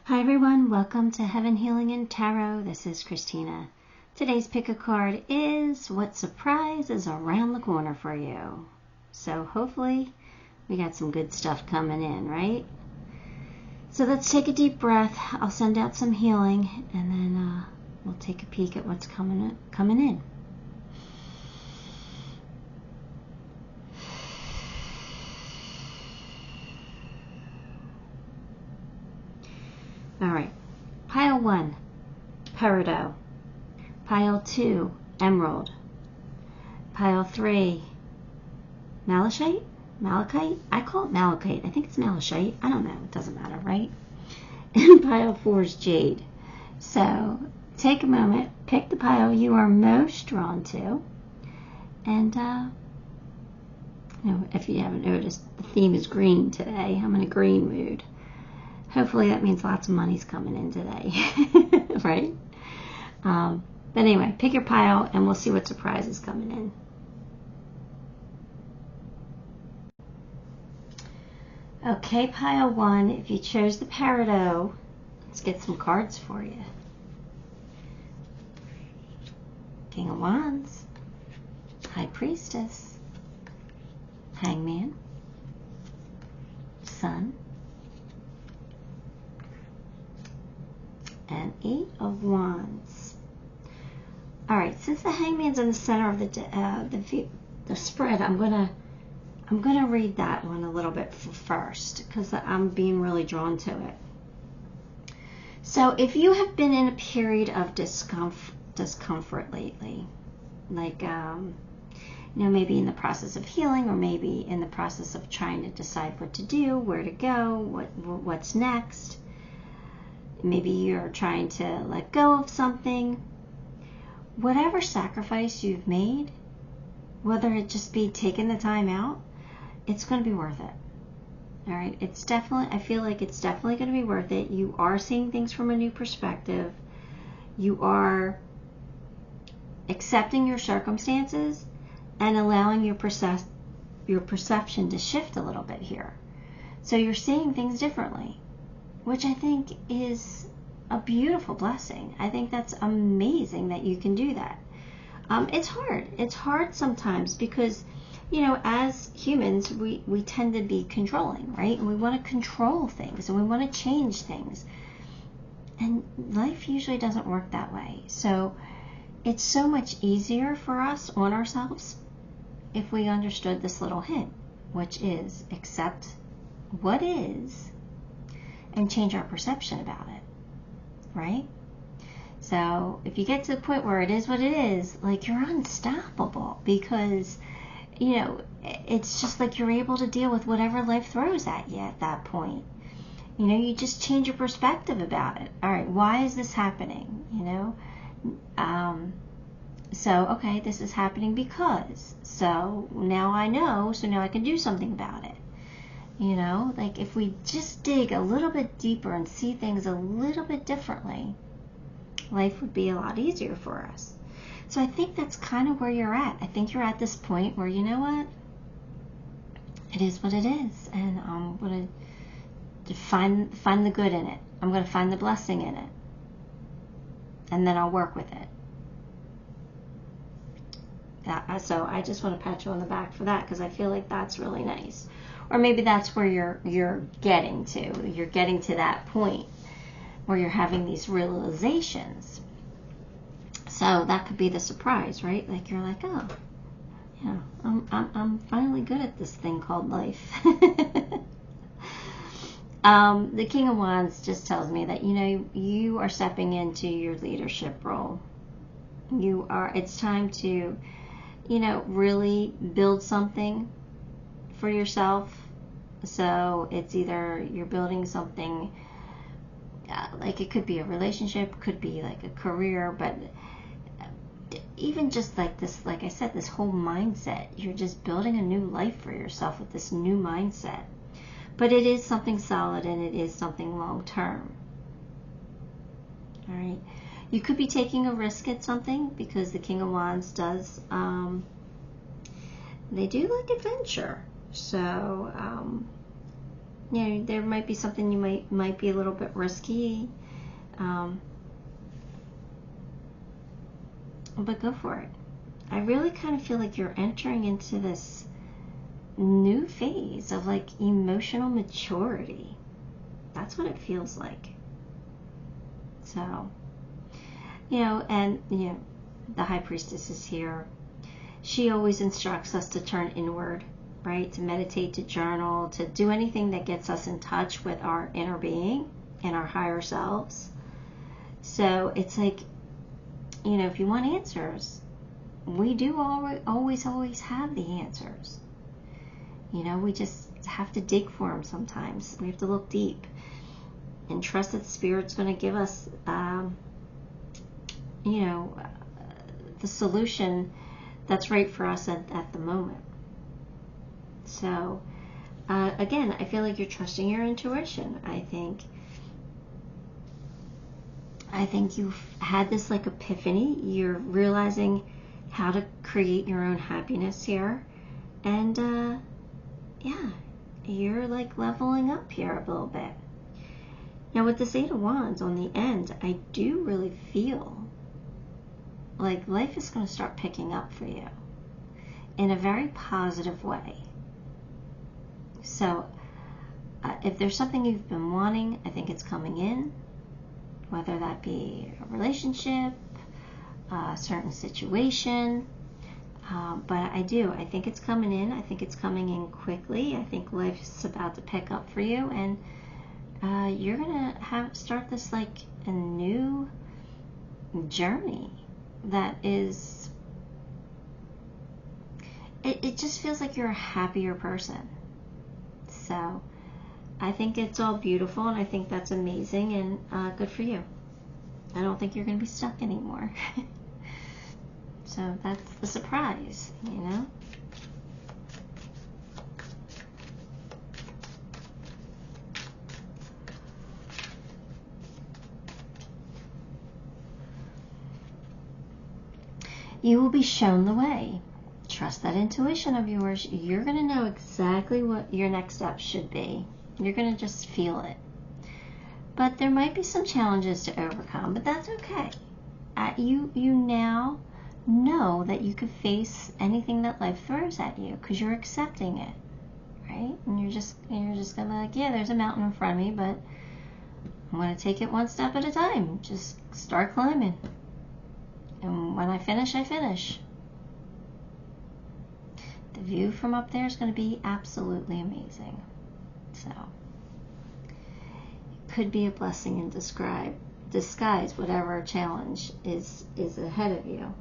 Hi everyone, welcome to Heaven Healing and Tarot. This is Christina. Today's pick a card is what surprise is around the corner for you. So hopefully we got some good stuff coming in, right? So let's take a deep breath. I'll send out some healing and then we'll take a peek at what's coming in. All right, pile 1, Peridot. Pile 2, Emerald. Pile 3, Malachite? I call it Malachite. I think it's Malachite. I don't know. It doesn't matter, right? And pile 4 is Jade. So take a moment, pick the pile you are most drawn to. And, if you haven't noticed, the theme is green today. I'm in a green mood. Hopefully that means lots of money's coming in today, right? But anyway, pick your pile and we'll see what surprise is coming in. Okay, pile 1, if you chose the Peridot, let's get some cards for you. King of Wands, High Priestess, Hangman, Sun, and 8 of Wands. All right, since the Hangman's in the center of the spread, I'm gonna read that one a little bit first because I'm being really drawn to it. So, if you have been in a period of discomfort lately, like maybe in the process of healing, or maybe in the process of trying to decide what to do, where to go, what's next. Maybe you're trying to let go of something. Whatever sacrifice you've made, whether it just be taking the time out, it's going to be worth it. All right, I feel like it's definitely going to be worth it. You are seeing things from a new perspective. You are accepting your circumstances and allowing your perception to shift a little bit here. So you're seeing things differently, which I think is a beautiful blessing. I think that's amazing that you can do that. It's hard. It's hard sometimes because, as humans, we tend to be controlling, right? And we want to control things and we want to change things. And life usually doesn't work that way. So it's so much easier for us on ourselves if we understood this little hint, which is accept what is and change our perception about it, right? So if you get to the point where it is what it is, like, you're unstoppable because, it's just like you're able to deal with whatever life throws at you at that point. You just change your perspective about it. All right, why is this happening? So, okay, this is happening because. So now I know, so now I can do something about it. Like if we just dig a little bit deeper and see things a little bit differently, life would be a lot easier for us. So I think that's kind of where you're at. I think you're at this point where, you know what? It is what it is. And I'm going to find the good in it. I'm going to find the blessing in it. And then I'll work with it. So I just want to pat you on the back for that because I feel like that's really nice. Or maybe that's where you're getting to. You're getting to that point where you're having these realizations. So that could be the surprise, right? Like you're like, oh, yeah, I'm finally good at this thing called life. The King of Wands just tells me that you are stepping into your leadership role. It's time to really build something for yourself. So it's either you're building something, like it could be a relationship, could be like a career, but even just like this, like I said, this whole mindset, you're just building a new life for yourself with this new mindset. But it is something solid and it is something long term. All right. You could be taking a risk at something because the King of Wands does, they do like adventure. So you know, there might be something you might be a little bit risky, but go for it. I really kind of feel like you're entering into this new phase of like emotional maturity. That's what it feels like. So, you know, and you know, the High Priestess is here. She always instructs us to turn inward, right? To meditate, to journal, to do anything that gets us in touch with our inner being and our higher selves. So it's like, you know, if you want answers, we do always have the answers. You know, we just have to dig for them sometimes. We have to look deep and trust that the Spirit's going to give us, you know, the solution that's right for us at the moment. So, again, I feel like you're trusting your intuition. I think you've had this like epiphany. You're realizing how to create your own happiness here. And, yeah, you're like leveling up here a little bit. Now with this Eight of Wands on the end, I do really feel like life is going to start picking up for you in a very positive way. So if there's something you've been wanting, I think it's coming in, whether that be a relationship, a certain situation. But I think it's coming in. I think it's coming in quickly. I think life's about to pick up for you, and you're gonna start this like a new journey that is, it just feels like you're a happier person. So I think it's all beautiful, and I think that's amazing, and good for you. I don't think you're gonna be stuck anymore. So that's the surprise, you know? You will be shown the way. Trust that intuition of yours. You're going to know exactly what your next step should be. You're going to just feel it. But there might be some challenges to overcome, but that's okay. You now know that you can face anything that life throws at you because you're accepting it, right? And you're just going to be like, yeah, there's a mountain in front of me, but I'm going to take it one step at a time. Just start climbing. And when I finish, I finish. The view from up there is going to be absolutely amazing. So, it could be a blessing in disguise, whatever challenge is ahead of you.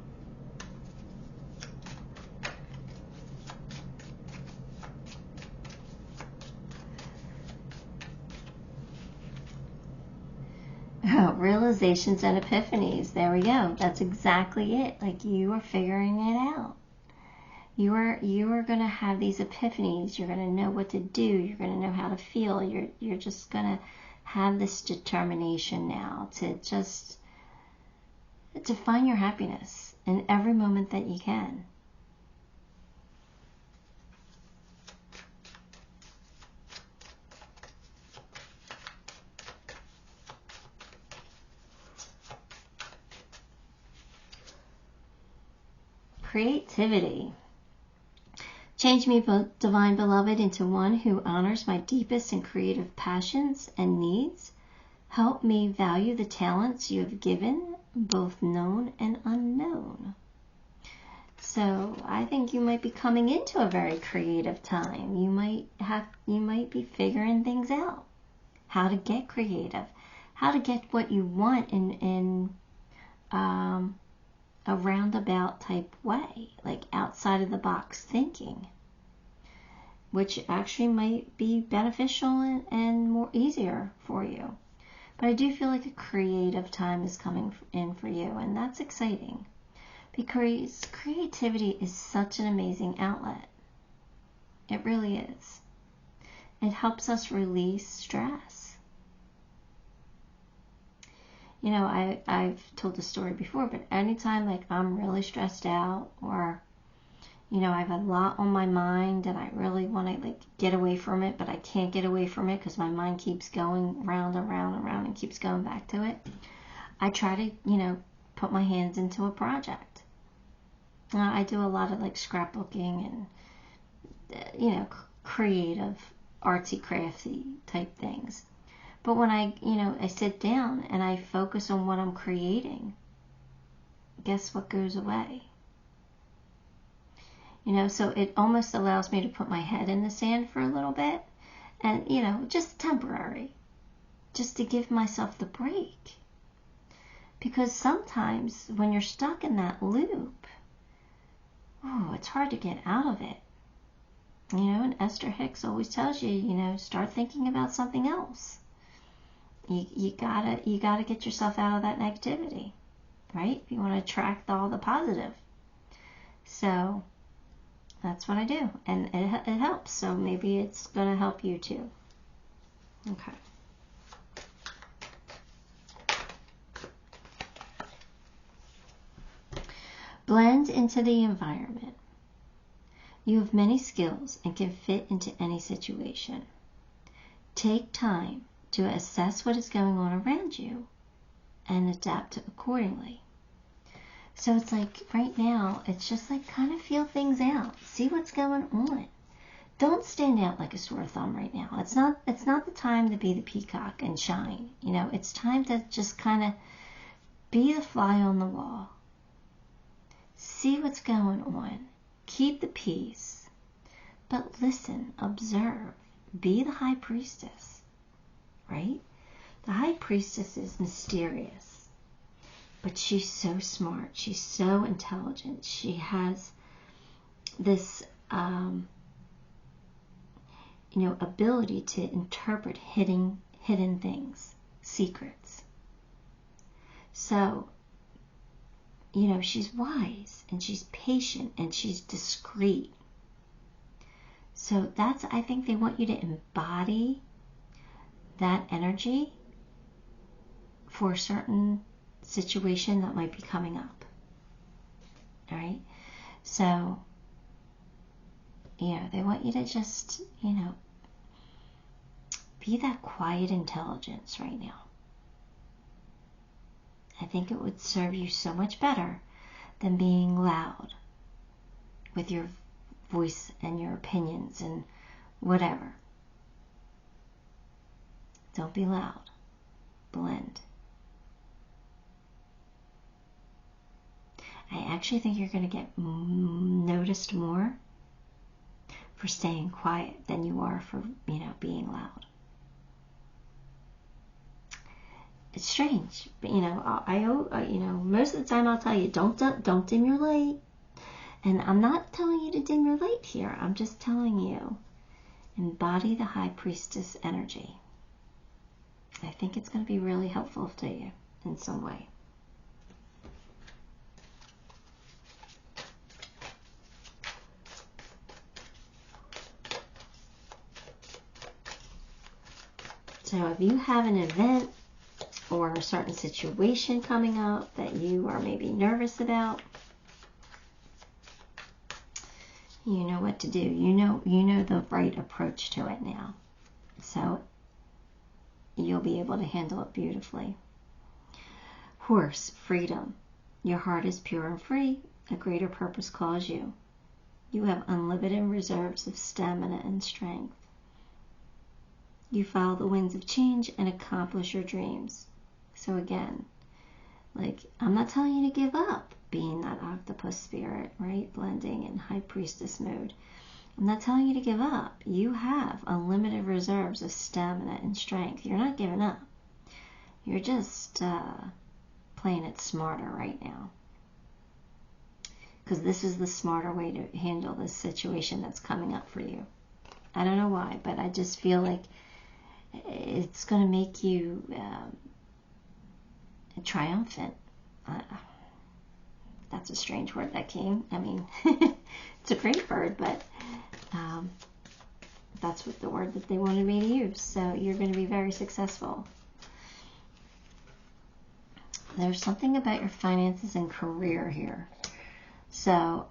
Oh, realizations and epiphanies. There we go. That's exactly it. Like you are figuring it out. You are going to have these epiphanies. You're going to know what to do. You're going to know how to feel. You're just going to have this determination now to find your happiness in every moment that you can. Creativity. Change me, Divine Beloved, into one who honors my deepest and creative passions and needs. Help me value the talents you have given, both known and unknown. So I think you might be coming into a very creative time. You might be figuring things out. How to get creative. How to get what you want in a roundabout type way, like outside of the box thinking, which actually might be beneficial and more easier for you. But I do feel like a creative time is coming in for you, and that's exciting because creativity is such an amazing outlet. It really is. It helps us release stress. You know, I've told the story before, but anytime like I'm really stressed out or, you know, I have a lot on my mind and I really want to like get away from it, but I can't get away from it because my mind keeps going round and round and round and keeps going back to it, I try to, you know, put my hands into a project. I do a lot of like scrapbooking and, you know, creative, artsy, crafty type things. But when I, you know, I sit down and I focus on what I'm creating, guess what goes away? You know, so it almost allows me to put my head in the sand for a little bit and, you know, just temporary, just to give myself the break. Because sometimes when you're stuck in that loop, oh, it's hard to get out of it. You know, and Esther Hicks always tells you, you know, start thinking about something else. You gotta get yourself out of that negativity, right? You want to attract all the positive. So that's what I do, and it helps. So maybe it's gonna help you too. Okay. Blend into the environment. You have many skills and can fit into any situation. Take time to assess what is going on around you and adapt accordingly. So it's like right now, it's just like kind of feel things out. See what's going on. Don't stand out like a sore thumb right now. It's not the time to be the peacock and shine. You know, it's time to just kind of be the fly on the wall. See what's going on. Keep the peace. But listen, observe. Be the high priestess. Right? The high priestess is mysterious. But she's so smart. She's so intelligent. She has this, you know, ability to interpret hidden things, secrets. So, you know, she's wise and she's patient and she's discreet. So I think they want you to embody that energy for a certain situation that might be coming up. All right? So, yeah, they want you to just, you know, be that quiet intelligence right now. I think it would serve you so much better than being loud with your voice and your opinions and whatever. Don't be loud. Blend. I actually think you're going to get noticed more for staying quiet than you are for, you know, being loud. It's strange, but you know, you know, most of the time I'll tell you, don't dim your light. And I'm not telling you to dim your light here. I'm just telling you, embody the high priestess energy. I think it's going to be really helpful to you in some way. So if you have an event or a certain situation coming up that you are maybe nervous about, you know what to do. You know the right approach to it now. So you'll be able to handle it beautifully. Horse, freedom. Your heart is pure and free. A greater purpose calls you. You have unlimited reserves of stamina and strength. You follow the winds of change and accomplish your dreams. So again, like, I'm not telling you to give up being that octopus spirit, right? Blending in high priestess mode. I'm not telling you to give up. You have unlimited reserves of stamina and strength. You're not giving up. You're just playing it smarter right now. Because this is the smarter way to handle this situation that's coming up for you. I don't know why, but I just feel like it's going to make you triumphant. That's a strange word that came. I mean, it's a great word, but that's what the word that they wanted me to use. So you're going to be very successful. There's something about your finances and career here. So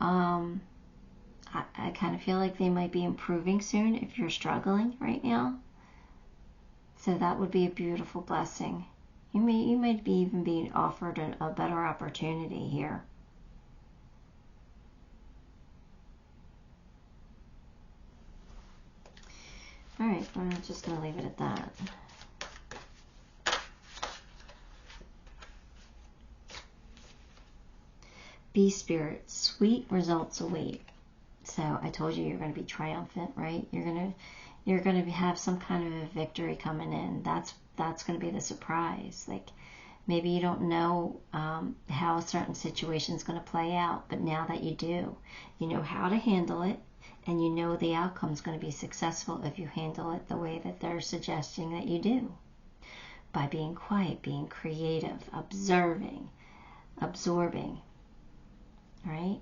I kind of feel like they might be improving soon if you're struggling right now. So that would be a beautiful blessing. You might be even being offered a better opportunity here. All right, I'm just going to leave it at that. Bee spirit, sweet results await. So I told you you're going to be triumphant, right? You're going to have some kind of a victory coming in. That's going to be the surprise. Like, maybe you don't know how a certain situation is going to play out, but now that you do, you know how to handle it, and you know the outcome is going to be successful if you handle it the way that they're suggesting that you do. By being quiet, being creative, observing, absorbing, right?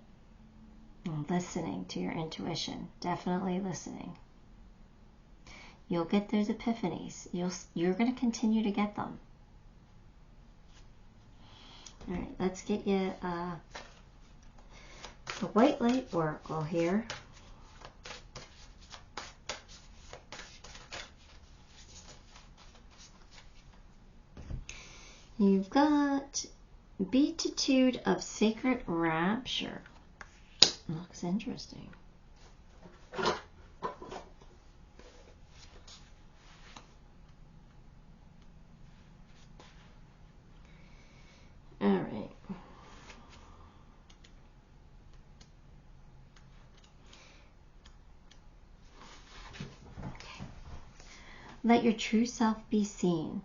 And listening to your intuition. Definitely listening. You'll get those epiphanies. You're going to continue to get them. All right, let's get you a white light oracle here. You've got Beatitude of Sacred Rapture. Looks interesting. All right. Okay. Let your true self be seen.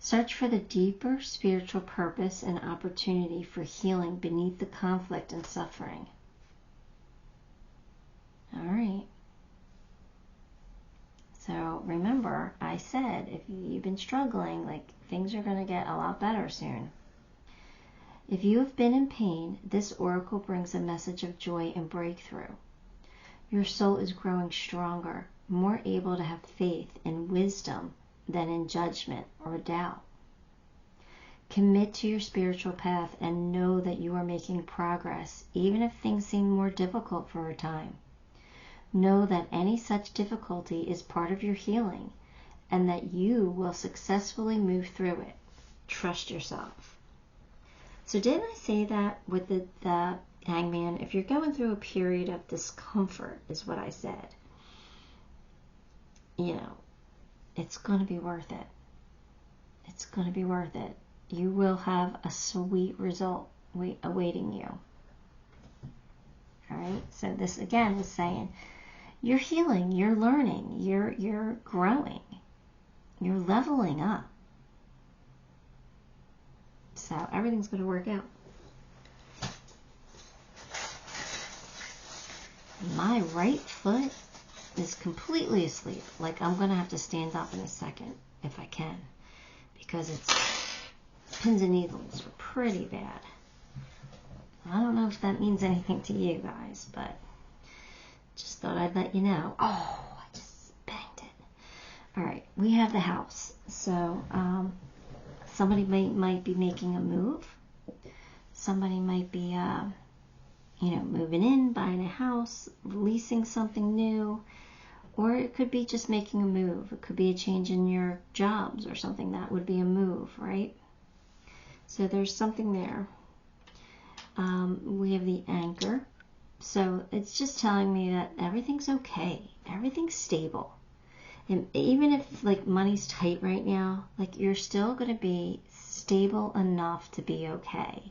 Search for the deeper spiritual purpose and opportunity for healing beneath the conflict and suffering. All right. So remember, I said if you've been struggling, like, things are going to get a lot better soon. If you have been in pain, this oracle brings a message of joy and breakthrough. Your soul is growing stronger, more able to have faith and wisdom than in judgment or doubt. Commit to your spiritual path and know that you are making progress, even if things seem more difficult for a time. Know that any such difficulty is part of your healing and that you will successfully move through it. Trust yourself. So didn't I say that with the Hangman? If you're going through a period of discomfort, is what I said. You know, it's going to be worth it. It's going to be worth it. You will have a sweet result awaiting you. All right? So this, again, is saying you're healing, you're learning, you're growing, you're leveling up. So everything's going to work out. My right foot is completely asleep. Like, I'm going to have to stand up in a second if I can, because it's pins and needles are pretty bad. I don't know if that means anything to you guys, but just thought I'd let you know. Oh, I just banged it. All right, we have the house. So somebody might be making a move. Somebody might be, moving in, buying a house, leasing something new. Or it could be just making a move. It could be a change in your jobs or something. That would be a move, right? So there's something there. We have the Anchor. So it's just telling me that everything's okay. Everything's stable. And even if, like, money's tight right now, like, you're still going to be stable enough to be okay.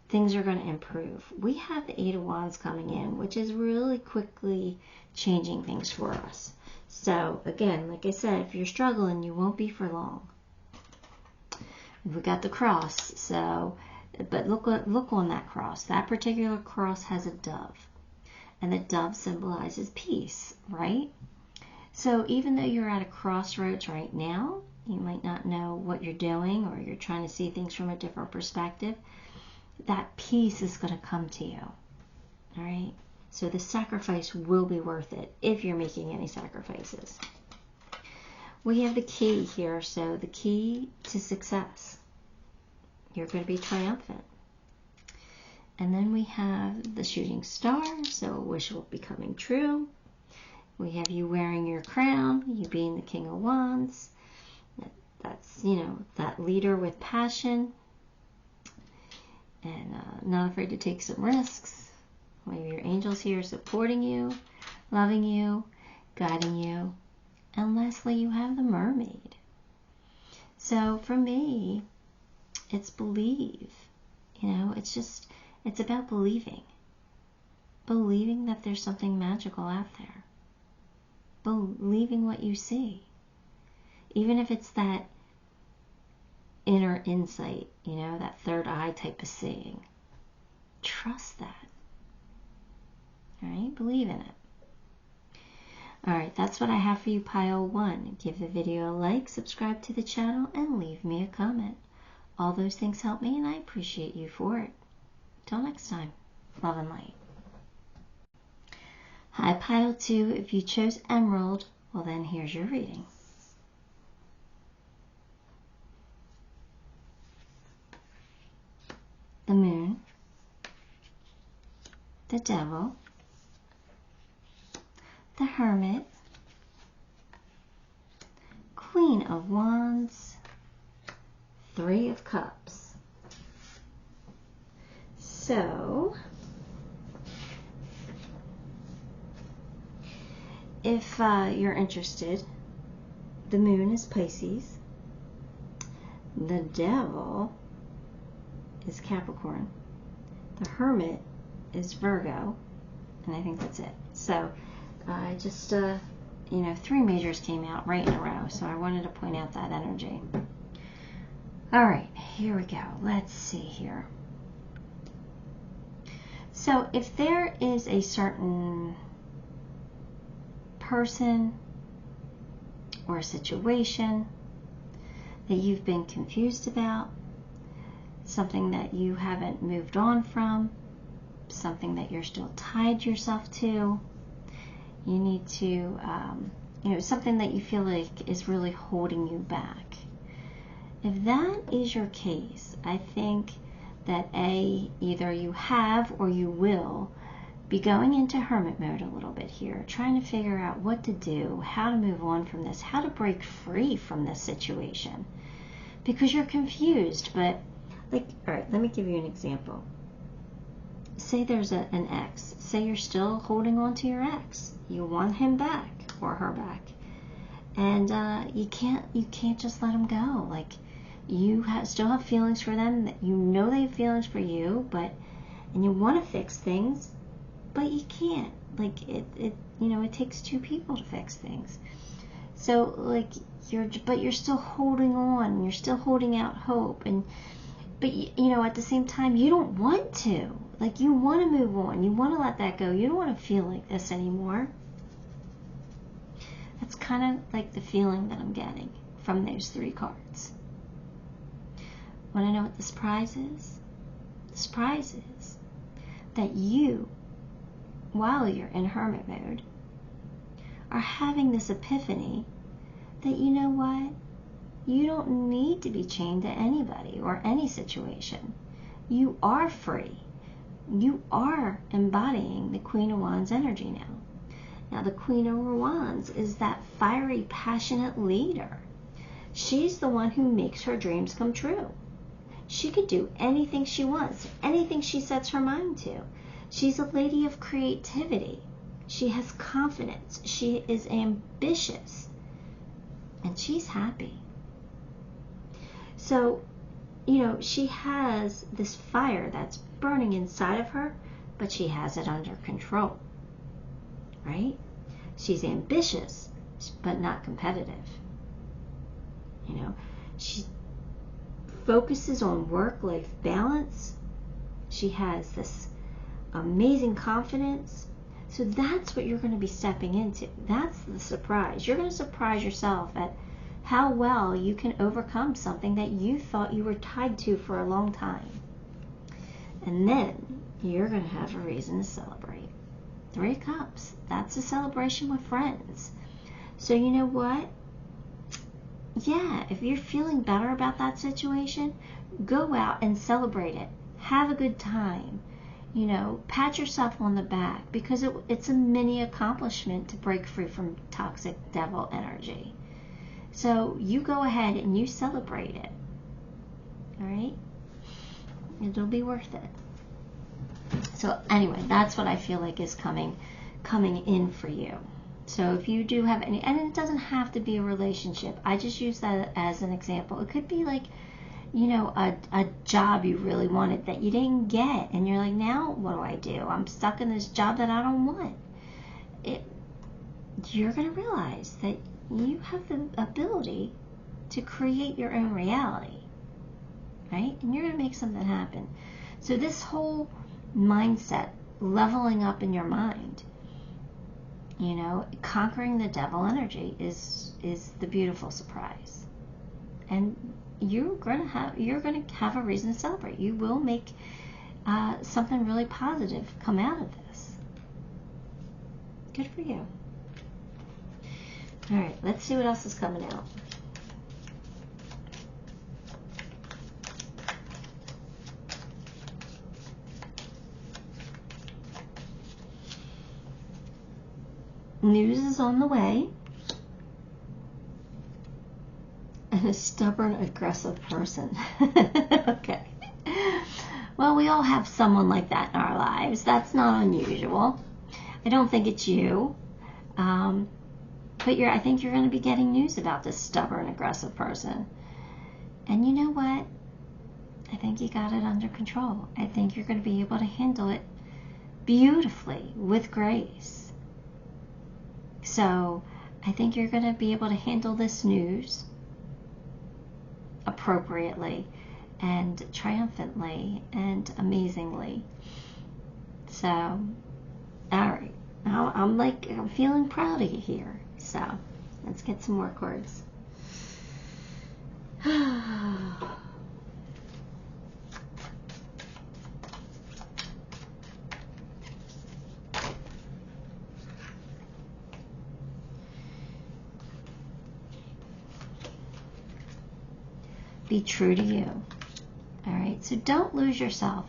Things are going to improve. We have the Eight of Wands coming in, which is really quickly changing things for us. So, again, like I said, if you're struggling, you won't be for long. We got the cross, so, but look on that cross. That particular cross has a dove, and the dove symbolizes peace, right? So even though you're at a crossroads right now, you might not know what you're doing, or you're trying to see things from a different perspective, that peace is going to come to you, all right? So the sacrifice will be worth it if you're making any sacrifices. We have the key here, so the key to success. You're going to be triumphant. And then we have the shooting star, so a wish will be coming true. We have you wearing your crown, you being the King of Wands. That's, you know, that leader with passion and not afraid to take some risks. Maybe your angels here supporting you, loving you, guiding you. And lastly, you have the mermaid. So for me, it's believe. You know, it's about believing. Believing that there's something magical out there. Believing what you see. Even if it's that inner insight, you know, that third eye type of seeing. Trust that. All right? Believe in it. All right, that's what I have for you, Pile 1. Give the video a like, subscribe to the channel, and leave me a comment. All those things help me, and I appreciate you for it. Till next time, love and light. Hi, Pile 2. If you chose Emerald, well then here's your reading. The Moon, the Devil, the Hermit, Queen of Wands, Three of Cups. So, if you're interested, the Moon is Pisces, the Devil is Capricorn, the Hermit is Virgo, and I think that's it. So, I just, you know, 3 majors came out right in a row, so I wanted to point out that energy. All right, here we go. Let's see here. So if there is a certain person or a situation that you've been confused about, something that you haven't moved on from, something that you're still tied yourself to, you need to, you know, something that you feel like is really holding you back. If that is your case, I think that either you have or you will be going into hermit mode a little bit here, trying to figure out what to do, how to move on from this, how to break free from this situation. Because you're confused, but, like, all right, let me give you an example. Say there's an ex. Say you're still holding on to your ex. You want him back or her back, and you can't just let him go. Like, you still have feelings for them. That you know they have feelings for you, and you want to fix things, but you can't. Like it you know, it takes 2 people to fix things. So like you're still holding on. You're still holding out hope, but you know, at the same time, you don't want to. Like, you want to move on. You want to let that go. You don't want to feel like this anymore. That's kind of like the feeling that I'm getting from those 3 cards. Want to know what the surprise is? The surprise is that you, while you're in hermit mode, are having this epiphany that, you know what? You don't need to be chained to anybody or any situation. You are free. You are embodying the Queen of Wands energy now. Now, the Queen of Wands is that fiery, passionate leader. She's the one who makes her dreams come true. She could do anything she wants, anything she sets her mind to. She's a lady of creativity. She has confidence. She is ambitious. And she's happy. So, you know, she has this fire that's burning inside of her, but she has it under control, right? She's ambitious, but not competitive. You know, she focuses on work-life balance. She has this amazing confidence. So that's what you're going to be stepping into. That's the surprise. You're going to surprise yourself at how well you can overcome something that you thought you were tied to for a long time. And then you're going to have a reason to celebrate. 3 cups. That's a celebration with friends. So you know what? Yeah, if you're feeling better about that situation, go out and celebrate it. Have a good time. you know, pat yourself on the back, because it's a mini accomplishment to break free from toxic devil energy. So you go ahead and you celebrate it. All right? It'll be worth it. So anyway, that's what I feel like is coming in for you. So if you do have any, and it doesn't have to be a relationship. I just use that as an example. It could be like, you know, a job you really wanted that you didn't get, and you're like, now what do? I'm stuck in this job that I don't want. You're going to realize that you have the ability to create your own reality, right? And you're going to make something happen. So this whole mindset, leveling up in your mind, you know, conquering the devil energy is the beautiful surprise. And you're going to have a reason to celebrate. You will make something really positive come out of this. Good for you. All right, let's see what else is coming out. News is on the way. And a stubborn, aggressive person. Okay. Well, we all have someone like that in our lives. That's not unusual. I don't think it's you. But I think you're going to be getting news about this stubborn, aggressive person. And you know what? I think you got it under control. I think you're going to be able to handle it beautifully, with grace. So I think you're going to be able to handle this news appropriately and triumphantly and amazingly. So, all right. Now I'm feeling proud of you here. So, let's get some more cards. Be true to you. All right, so don't lose yourself.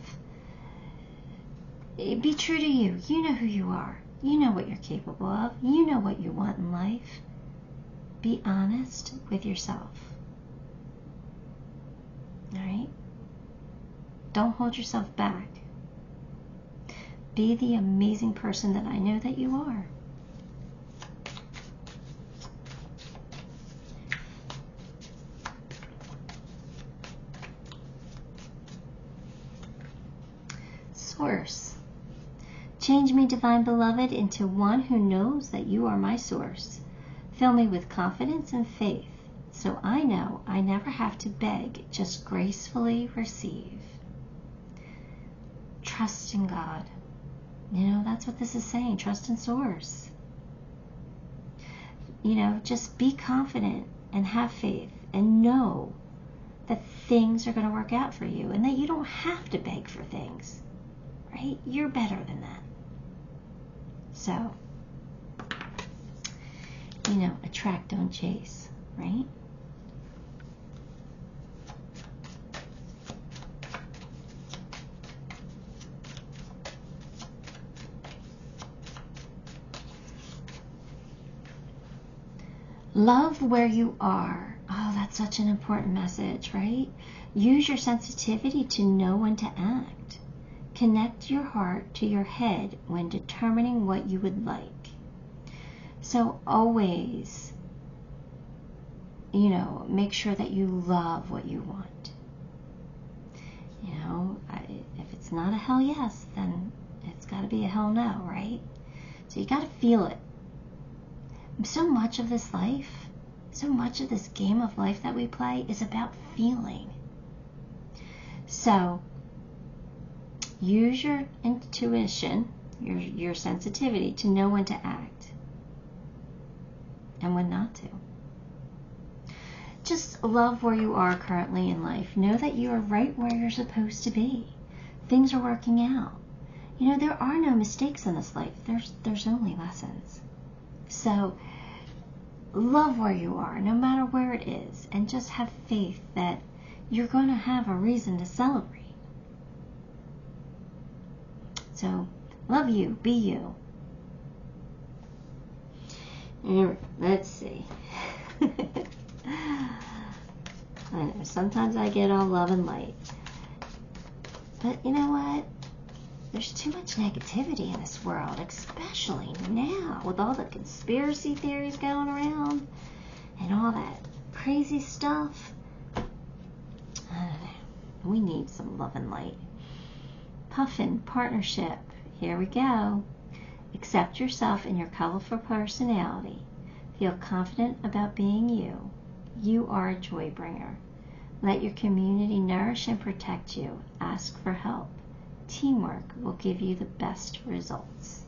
Be true to you. You know who you are. You know what you're capable of. You know what you want in life. Be honest with yourself. All right? Don't hold yourself back. Be the amazing person that I know that you are. Source. Change me, Divine Beloved, into one who knows that you are my source. Fill me with confidence and faith, so I know I never have to beg, just gracefully receive. Trust in God. You know, that's what this is saying. Trust in Source. You know, just be confident and have faith and know that things are going to work out for you and that you don't have to beg for things. Right? You're better than that. So, you know, attract, don't chase, right? Love where you are. Oh, that's such an important message, right? Use your sensitivity to know when to act. Connect your heart to your head when determining what you would like. So always, you know, make sure that you love what you want. You know, if it's not a hell yes, then it's got to be a hell no, right? So you got to feel it. So much of this life, so much of this game of life that we play is about feeling. So use your intuition, your sensitivity to know when to act and when not to. Just love where you are currently in life. Know that you are right where you're supposed to be. Things are working out. You know, there are no mistakes in this life. There's only lessons. So love where you are, no matter where it is, and just have faith that you're going to have a reason to celebrate. So, love you. Be you. All right, let's see. I know, sometimes I get all love and light. But you know what? There's too much negativity in this world, especially now with all the conspiracy theories going around and all that crazy stuff. I don't know. We need some love and light. Puffin, partnership. Here we go. Accept yourself and your colorful personality. Feel confident about being you. You are a joy bringer. Let your community nourish and protect you. Ask for help. Teamwork will give you the best results.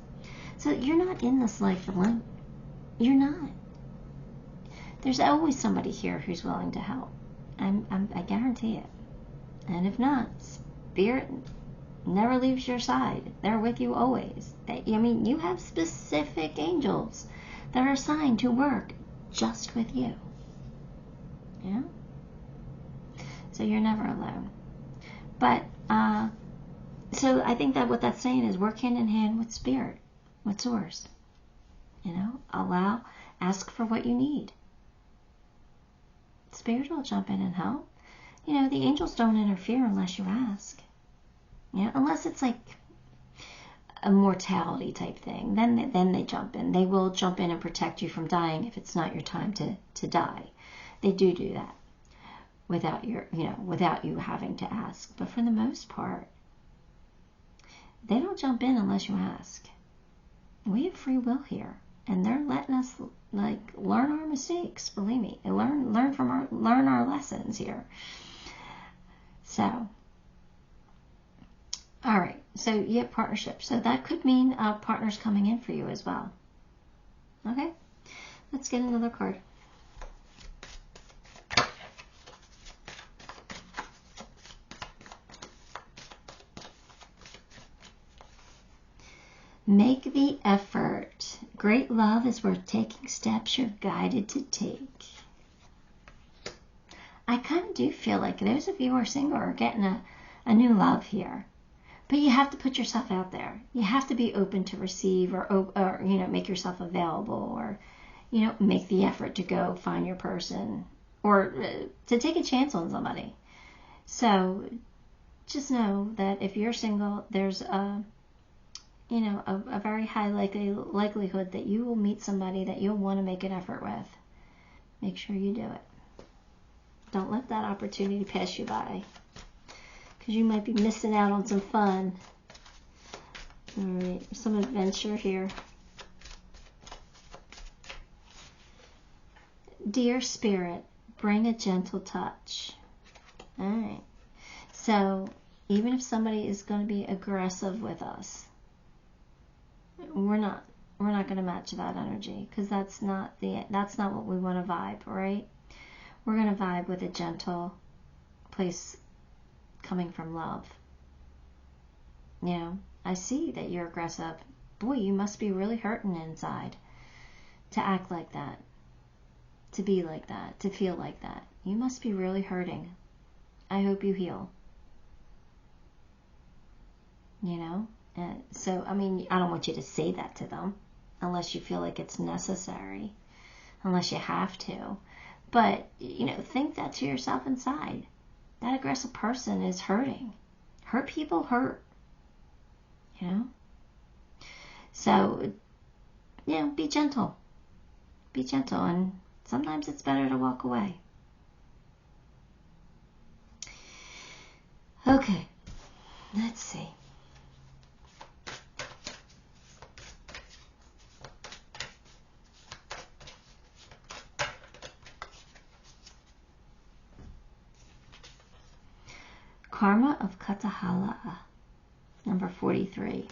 So you're not in this life alone. You're not. There's always somebody here who's willing to help. I guarantee it. And if not, Spirit never leaves your side. They're with you always. You have specific angels that are assigned to work just with you. Yeah? So you're never alone. But, so I think that what that's saying is work hand in hand with Spirit, with Source. Ask for what you need. Spirit will jump in and help. The angels don't interfere unless you ask. Unless it's like a mortality type thing. Then they jump in. They will jump in and protect you from dying if it's not your time to die. They do that without you having to ask. But for the most part, they don't jump in unless you ask. We have free will here, and they're letting us learn our mistakes. Believe me, learn our lessons here. So, all right. So you have partnership. So that could mean partners coming in for you as well. Okay. Let's get another card. Make the effort. Great love is worth taking steps you're guided to take. I kind of do feel like those of you who are single are getting a new love here. But you have to put yourself out there. You have to be open to receive or make yourself available or, make the effort to go find your person or to take a chance on somebody. So just know that if you're single, there's a very high likelihood that you will meet somebody that you'll want to make an effort with. Make sure you do it. Don't let that opportunity pass you by, because you might be missing out on some fun. All right, some adventure here. Dear Spirit, bring a gentle touch. All right. So even if somebody is going to be aggressive with us, we're not going to match that energy, because that's not what we want to vibe, right? We're going to vibe with a gentle place coming from love. I see that you're aggressive. Boy, you must be really hurting inside to act like that, to be like that, to feel like that. You must be really hurting. I hope you heal. And so, I don't want you to say that to them unless you feel like it's necessary, unless you have to. But, think that to yourself inside. That aggressive person is hurting. Hurt people hurt. So, be gentle. Be gentle, and sometimes it's better to walk away. Okay, let's see. Karma of 𝗔𝗕𝗢𝗨𝗧, number 43.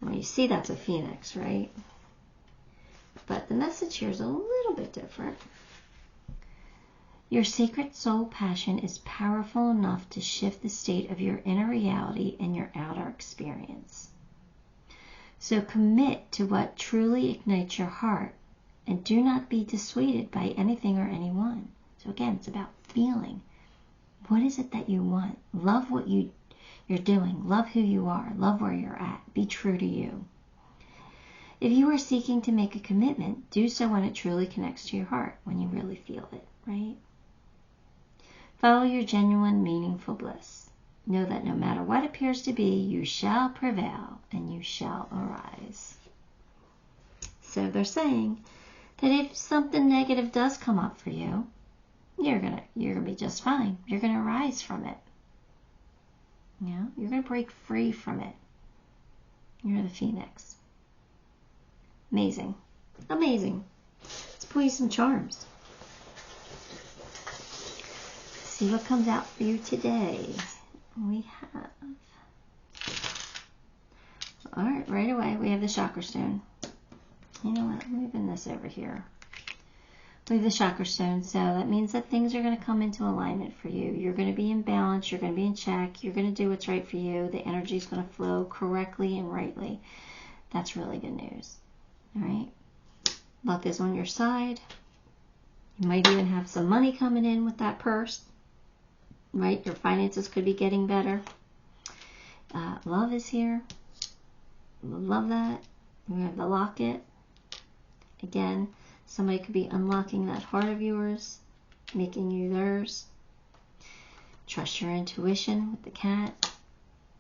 Well, you see that's a phoenix, right? But the message here is a little bit different. Your sacred soul passion is powerful enough to shift the state of your inner reality and your outer experience. So commit to what truly ignites your heart, and do not be dissuaded by anything or anyone. So again, it's about feeling. What is it that you want? Love what you you're doing. Love who you are. Love where you're at. Be true to you. If you are seeking to make a commitment, do so when it truly connects to your heart, when you really feel it, right? Follow your genuine, meaningful bliss. Know that no matter what appears to be, you shall prevail and you shall arise. So they're saying that if something negative does come up for you, you're gonna be just fine. You're gonna rise from it. You know, you're gonna break free from it. You're the phoenix. Amazing. Amazing. Let's pull you some charms. See what comes out for you today. We have, alright, right away, we have the chakra stone. You know what, I'm moving this over here. We have the chakra stone, so that means that things are going to come into alignment for you. You're going to be in balance, you're going to be in check, you're going to do what's right for you. The energy is going to flow correctly and rightly. That's really good news. Alright, luck is on your side. You might even have some money coming in with that purse. Right, your finances could be getting better. Love is here. Love that. We have the locket. Again, somebody could be unlocking that heart of yours, making you theirs. Trust your intuition with the cat.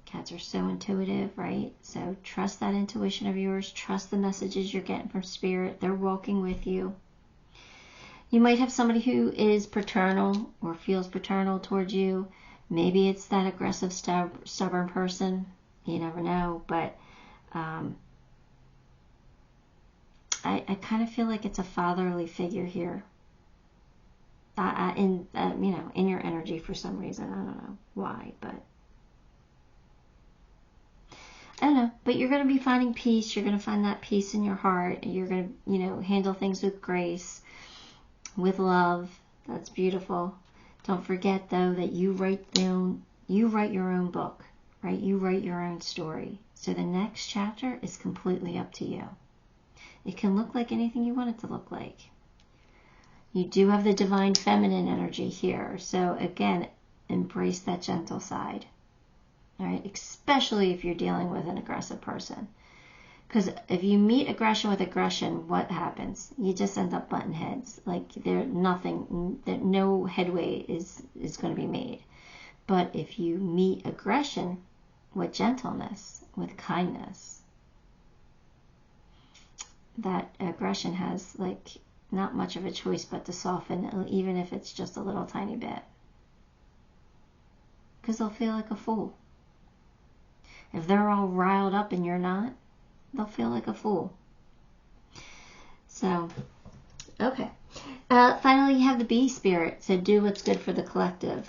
Cats are so intuitive, right? So trust that intuition of yours. Trust the messages you're getting from spirit. They're walking with you. You might have somebody who is paternal or feels paternal towards you. Maybe it's that aggressive, stubborn person. You never know. But I kind of feel like it's a fatherly figure here. In your energy for some reason. I don't know why, but I don't know. But you're going to be finding peace. You're going to find that peace in your heart. You're going to, handle things with grace. With love. That's beautiful. Don't forget, though, that you write your own book, right? You write your own story. So the next chapter is completely up to you. It can look like anything you want it to look like. You do have the divine feminine energy here. So again, embrace that gentle side. All right? Especially if you're dealing with an aggressive person. Because if you meet aggression with aggression, what happens? You just end up butting heads. Like no headway is going to be made. But if you meet aggression with gentleness, with kindness, that aggression has not much of a choice but to soften, even if it's just a little tiny bit. Because they'll feel like a fool. If they're all riled up and you're not, they'll feel like a fool. So, okay. Finally, you have the bee spirit. So do what's good for the collective.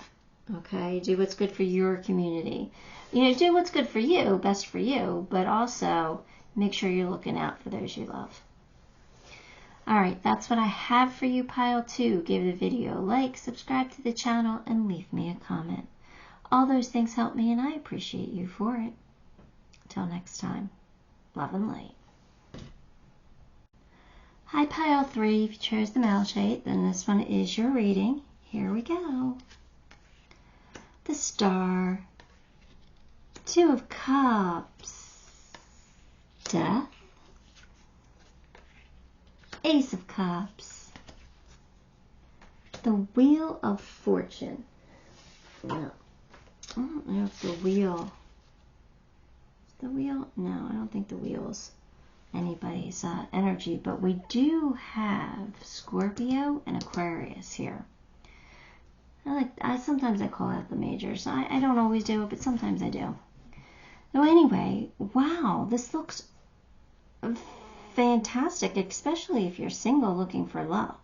Okay? Do what's good for your community. Do what's good for you, best for you, but also make sure you're looking out for those you love. Alright, that's what I have for you, Pile 2. Give the video a like, subscribe to the channel, and leave me a comment. All those things help me, and I appreciate you for it. Till next time. Love and light. Hi, Pile 3. If you chose the Malachite, then this one is your reading. Here we go. The Star. 2 of Cups. Death. Ace of Cups. The Wheel of Fortune. No. I don't know if the wheel... The wheel? No, I don't think the wheel's anybody's energy, but we do have Scorpio and Aquarius here. Sometimes I call out the majors. I don't always do it, but sometimes I do. So anyway, wow, this looks fantastic, especially if you're single looking for love.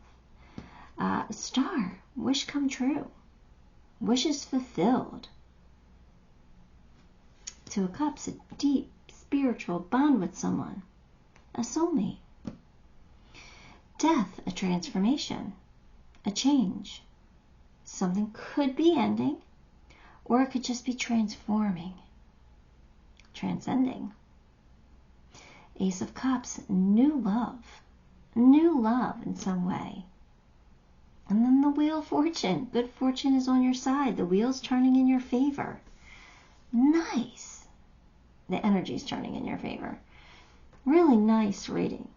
Star, wish come true. Wishes fulfilled. 2 of Cups, a deep spiritual bond with someone, a soulmate. Death, a transformation, a change. Something could be ending, or it could just be transforming, transcending. Ace of Cups, new love in some way. And then the Wheel of Fortune, good fortune is on your side. The wheel's turning in your favor. Nice. The energy's turning in your favor. Really nice reading.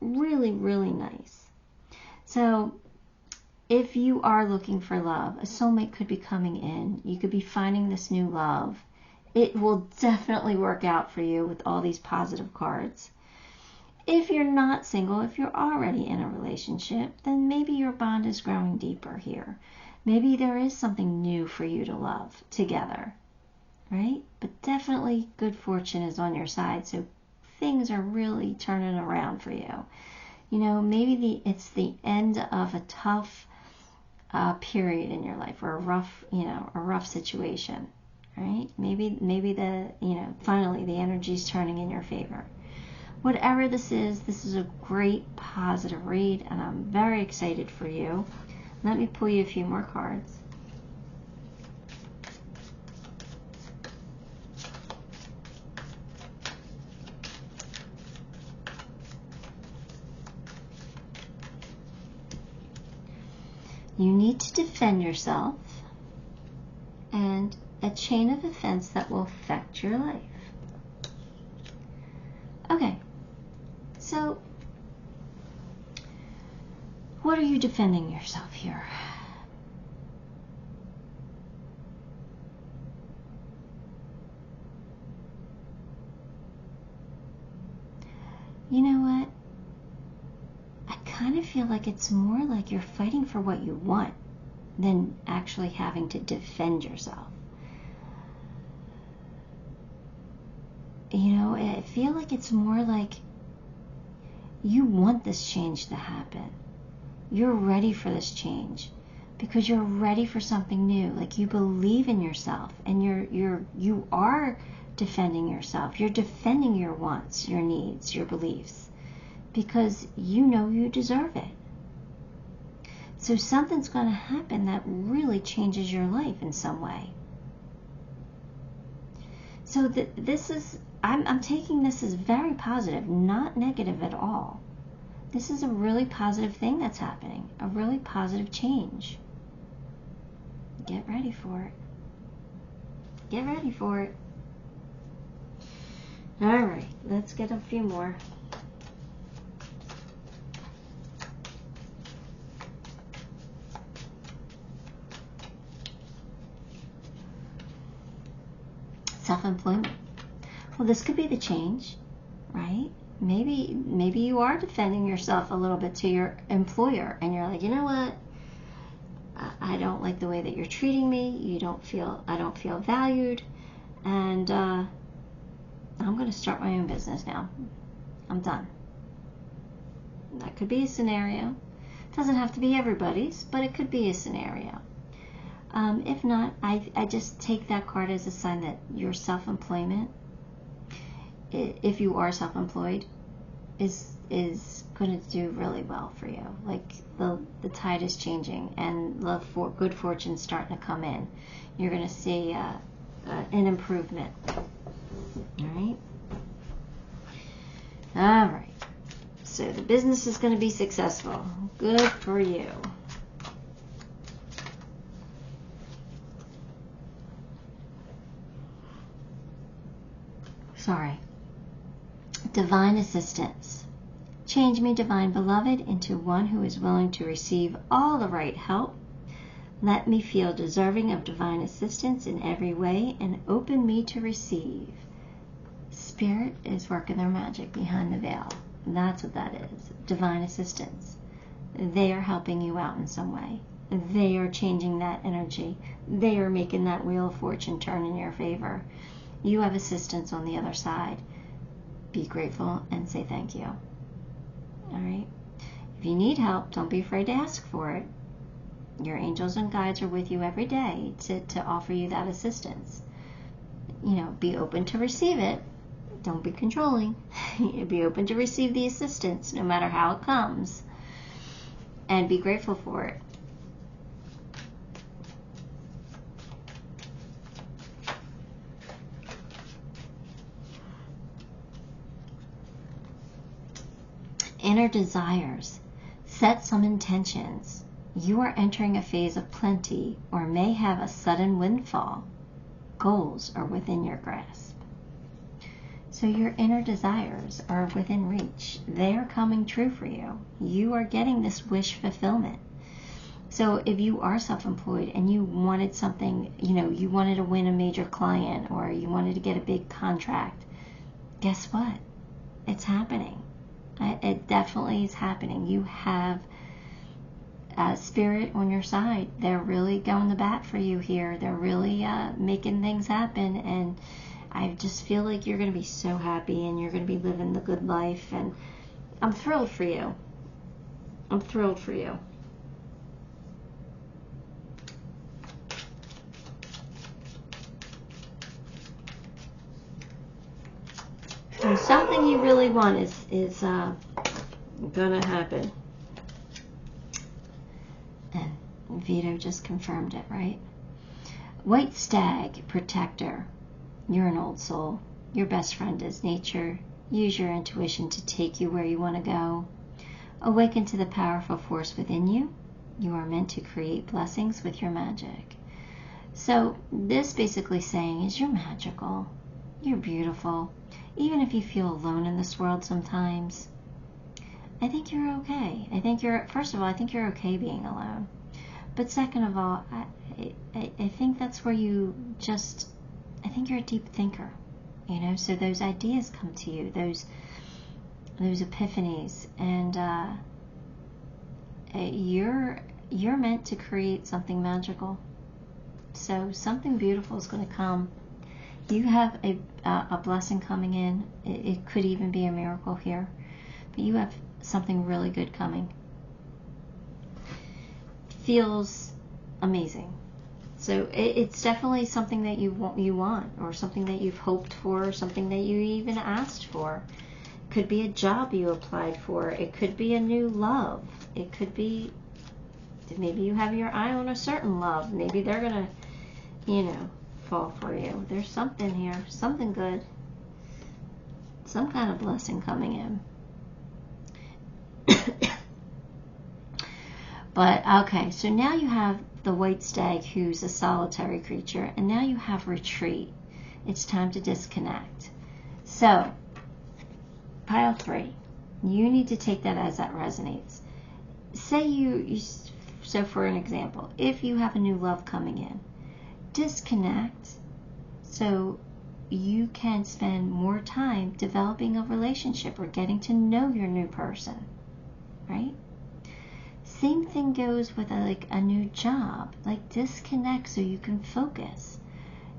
Really, really nice. So if you are looking for love, a soulmate could be coming in. You could be finding this new love. It will definitely work out for you with all these positive cards. If you're not single, if you're already in a relationship, then maybe your bond is growing deeper here. Maybe there is something new for you to love together, right? But definitely good fortune is on your side, so things are really turning around for you. You know, maybe it's the end of a tough period in your life, or a rough situation, right? Maybe finally the energy's turning in your favor. Whatever this is a great positive read, and I'm very excited for you. Let me pull you a few more cards. You need to defend yourself, and a chain of events that will affect your life. Okay, so what are you defending yourself here? You know what? I kind of feel like it's more like you're fighting for what you want than actually having to defend yourself. You know, I feel like it's more like you want this change to happen. You're ready for this change because you're ready for something new. Like, you believe in yourself, and you are defending yourself. You're defending your wants, your needs, your beliefs, because you know you deserve it. So something's going to happen that really changes your life in some way. So I'm taking this as very positive, not negative at all. This is a really positive thing that's happening, a really positive change. Get ready for it. Get ready for it. All right, let's get a few more. Self-employment. Well, this could be the change, right? Maybe you are defending yourself a little bit to your employer, and you're like, you know what? I don't like the way that you're treating me. I don't feel valued, and I'm going to start my own business now. I'm done. That could be a scenario. It doesn't have to be everybody's, but it could be a scenario. If not, I just take that card as a sign that your self-employment, if you are self-employed, is going to do really well for you. Like, the tide is changing, and good fortune starting to come in. You're going to see an improvement. All right. So the business is going to be successful. Good for you. Divine assistance. Change me, divine beloved, into one who is willing to receive all the right help. Let me feel deserving of divine assistance in every way, and open me to receive. Spirit is working their magic behind the veil. That's what that is. Divine assistance. They are helping you out in some way. They are changing that energy. They are making that wheel of fortune turn in your favor. You have assistance on the other side. Be grateful and say thank you. All right? If you need help, don't be afraid to ask for it. Your angels and guides are with you every day to offer you that assistance. You know, be open to receive it. Don't be controlling. Be open to receive the assistance, no matter how it comes. And be grateful for it. Inner desires. Set some intentions. You are entering a phase of plenty, or may have a sudden windfall. goals are within your grasp. So your inner desires are within reach. They're coming true for you. You are getting this wish fulfillment. So if you are self-employed and you wanted something, you wanted to win a major client or you wanted to get a big contract, guess what? It's happening. It definitely is happening. You have Spirit on your side. They're really going to bat for you here. They're really making things happen, and I just feel like you're going to be so happy and you're going to be living the good life, and I'm thrilled for you. I'm thrilled for you. And something you really want is going to happen. And Vito just confirmed it, right? White stag, protector. You're an old soul. Your best friend is nature. Use your intuition to take you where you want to go. Awaken to the powerful force within you. You are meant to create blessings with your magic. So this basically saying is you're magical. You're beautiful. Even if you feel alone in this world sometimes, I think you're okay. First of all, I think you're okay being alone. But second of all, I think that's where I think you're a deep thinker, so those ideas come to you, those epiphanies, and you're meant to create something magical. So something beautiful is going to come. You have a blessing coming in. It could even be a miracle here, but you have something really good coming. Feels amazing. So it's definitely something that you want, or something that you've hoped for, or something that you even asked for. It could be a job you applied for. It could be a new love. It could be maybe you have your eye on a certain love. Maybe they're gonna, fall for you. There's something here, something good, some kind of blessing coming in. But okay, so now you have the white stag, who's a solitary creature, and now you have retreat. It's time to disconnect. So pile 3, you need to take that as that resonates. Say so for an example, if you have a new love coming in, disconnect so you can spend more time developing a relationship or getting to know your new person, right? Same thing goes with a new job. Disconnect so you can focus.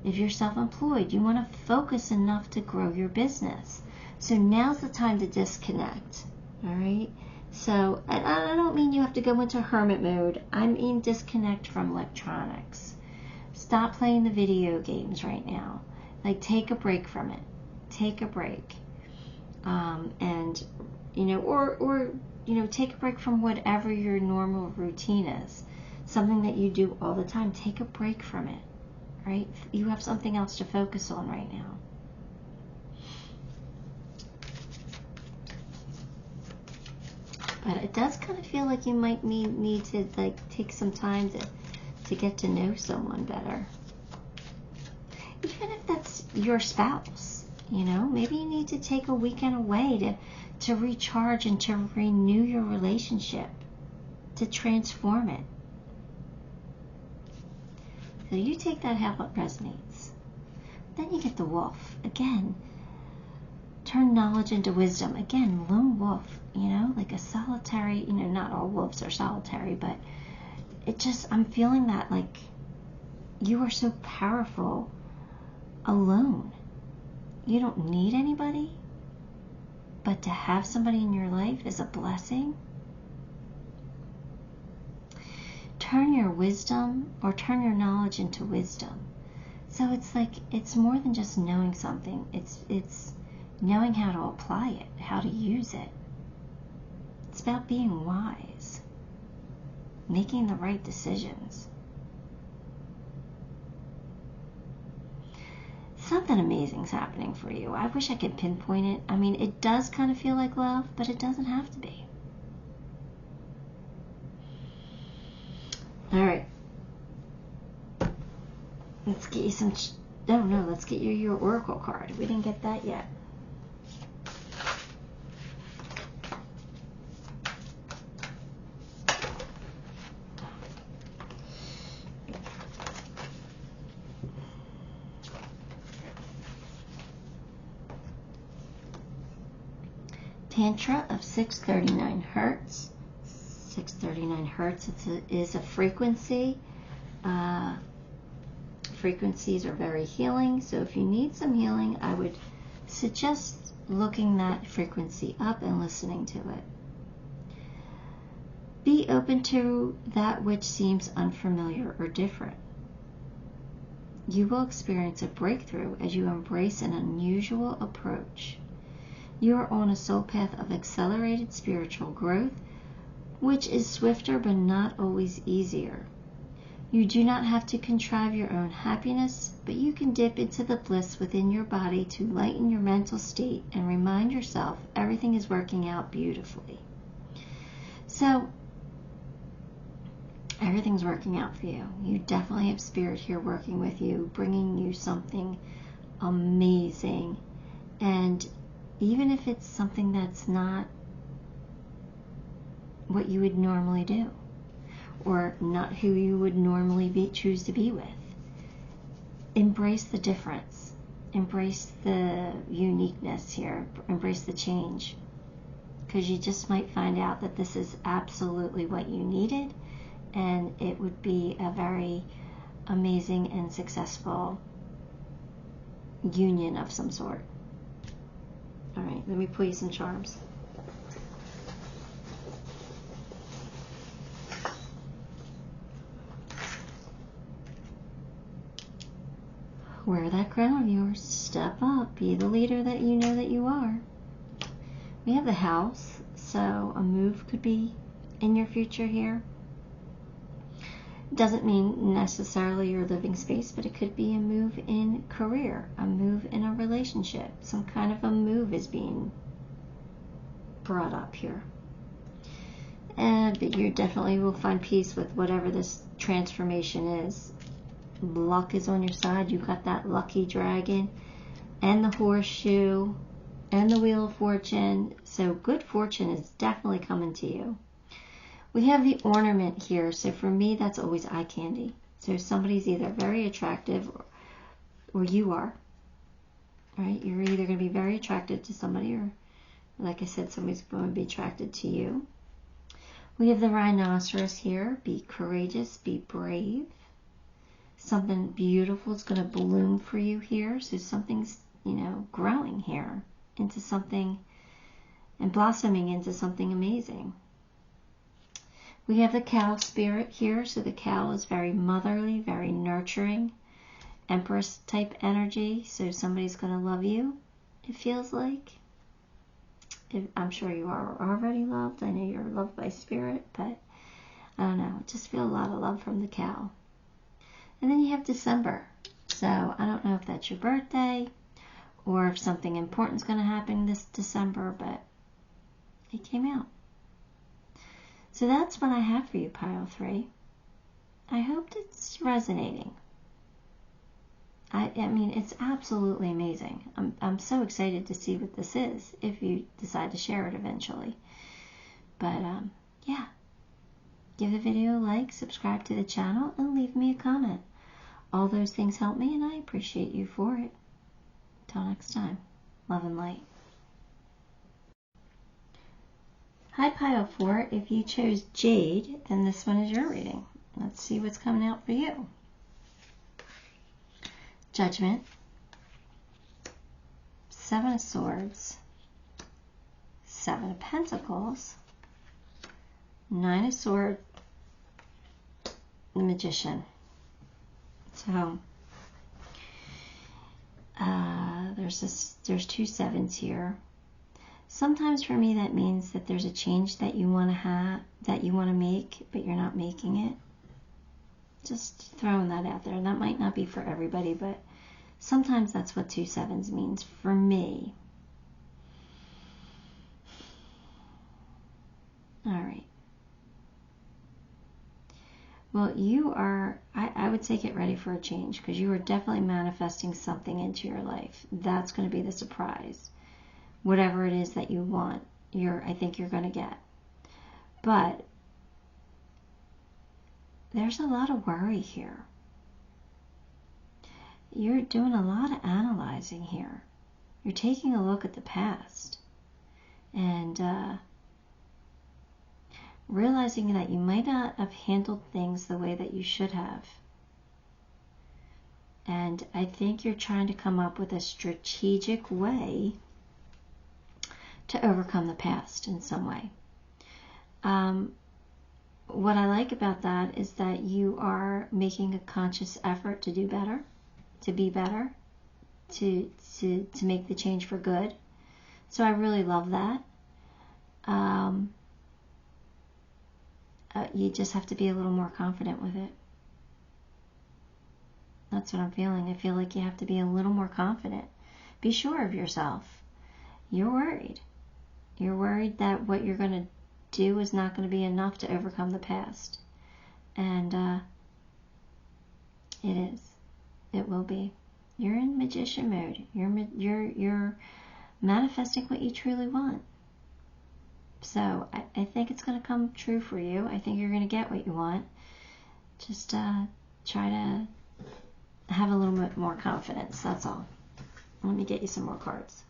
If you're self-employed, you want to focus enough to grow your business. So now's the time to disconnect, all right? So, and I don't mean you have to go into hermit mode. I mean disconnect from electronics. Stop playing the video games right now. Take a break from it. Take a break. And, take a break from whatever your normal routine is. Something that you do all the time. Take a break from it, right? You have something else to focus on right now. But it does kind of feel like you might need to take some time to get to know someone better. Even if that's your spouse, maybe you need to take a weekend away to recharge and to renew your relationship, to transform it. So you take that how it resonates. Then you get the wolf. Again, turn knowledge into wisdom. Again, lone wolf, like a solitary, not all wolves are solitary, but I'm feeling that you are so powerful alone. You don't need anybody, but to have somebody in your life is a blessing. Turn your wisdom or turn your knowledge into wisdom. So it's more than just knowing something. It's knowing how to apply it, how to use it. It's about being wise, making the right decisions. Something amazing's happening for you. I wish I could pinpoint it. I mean, it does kind of feel like love, but it doesn't have to be. All right. Let's get you some Oh no, let's get you your oracle card. We didn't get that yet. Tantra of 639 hertz. 639 hertz is a frequency. Frequencies are very healing, so if you need some healing, I would suggest looking that frequency up and listening to it. Be open to that which seems unfamiliar or different. You will experience a breakthrough as you embrace an unusual approach. You are on a soul path of accelerated spiritual growth, which is swifter but not always easier. You do not have to contrive your own happiness, but you can dip into the bliss within your body to lighten your mental state and remind yourself everything is working out beautifully. So, everything's working out for you. You definitely have spirit here working with you, bringing you something amazing. And even if it's something that's not what you would normally do, or not who you would normally choose to be with, embrace the difference. Embrace the uniqueness here. Embrace the change. Because you just might find out that this is absolutely what you needed, and it would be a very amazing and successful union of some sort. All right, let me pull you some charms. Wear that crown of yours. Step up. Be the leader that you know that you are. We have the house, so a move could be in your future here. Doesn't mean necessarily your living space, but it could be a move in career, a move in a relationship. Some kind of a move is being brought up here. But you definitely will find peace with whatever this transformation is. Luck is on your side. You got that lucky dragon and the horseshoe and the wheel of fortune. So good fortune is definitely coming to you. We have the ornament here, so for me that's always eye candy. So somebody's either very attractive or you are, right? You're either going to be very attracted to somebody, or like I said, somebody's going to be attracted to you. We have the rhinoceros here. Be courageous, be brave. Something beautiful is going to bloom for you here. So something's, growing here into something and blossoming into something amazing. We have the cow spirit here. So the cow is very motherly, very nurturing, Empress type energy. So somebody's going to love you, it feels like. I'm sure you are already loved. I know you're loved by spirit, but I don't know. Just feel a lot of love from the cow. And then you have December. So I don't know if that's your birthday or if something important is going to happen this December, but it came out. So that's what I have for you, Pile 3. I hope it's resonating. I mean, it's absolutely amazing. I'm so excited to see what this is, if you decide to share it eventually. But, yeah. Give the video a like, subscribe to the channel, and leave me a comment. All those things help me, and I appreciate you for it. Till next time, love and light. Hi, Pile 4. If you chose Jade, then this one is your reading. Let's see what's coming out for you. Judgment, 7 of Swords, 7 of Pentacles, 9 of Swords, the Magician. So there's 2 sevens here. Sometimes for me that means that there's a change that you want to have, that you want to make, but you're not making it. Just throwing that out there. That might not be for everybody, but sometimes that's what 2 sevens means for me. All right. Well, you are, I would say get ready for a change, because you are definitely manifesting something into your life. That's going to be the surprise. Whatever it is that you want, I think you're going to get. But there's a lot of worry here. You're doing a lot of analyzing here. You're taking a look at the past and realizing that you might not have handled things the way that you should have. And I think you're trying to come up with a strategic way to overcome the past in some way. What I like about that is that you are making a conscious effort to do better, to be better, to make the change for good. So I really love that. You just have to be a little more confident with it. That's what I'm feeling. I feel like you have to be a little more confident. Be sure of yourself. You're worried. You're worried that what you're going to do is not going to be enough to overcome the past. And it is. It will be. You're in magician mode. You're manifesting what you truly want. So I think it's going to come true for you. I think you're going to get what you want. Just try to have a little bit more confidence. That's all. Let me get you some more cards.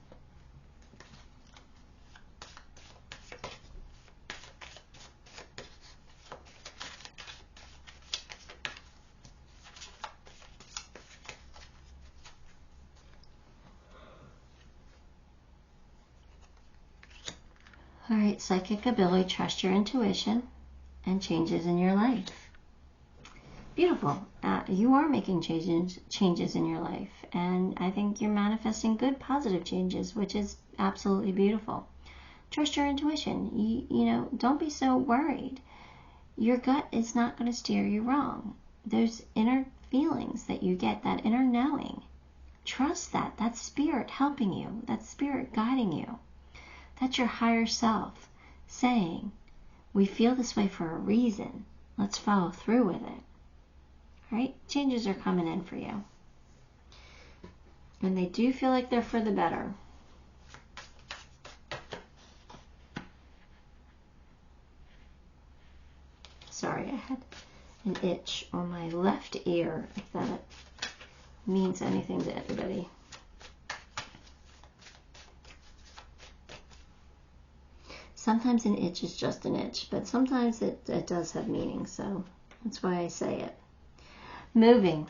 All right, psychic ability, trust your intuition, and changes in your life. Beautiful. You are making changes in your life, and I think you're manifesting good, positive changes, which is absolutely beautiful. Trust your intuition. You know, don't be so worried. Your gut is not going to steer you wrong. Those inner feelings that you get, that inner knowing, trust that. That's spirit helping you. That's spirit guiding you. That's your higher self saying, we feel this way for a reason. Let's follow through with it. All right? Changes are coming in for you. And they do feel like they're for the better. Sorry, I had an itch on my left ear, if that means anything to anybody. Sometimes an itch is just an itch, but sometimes it does have meaning, so that's why I say it. Moving.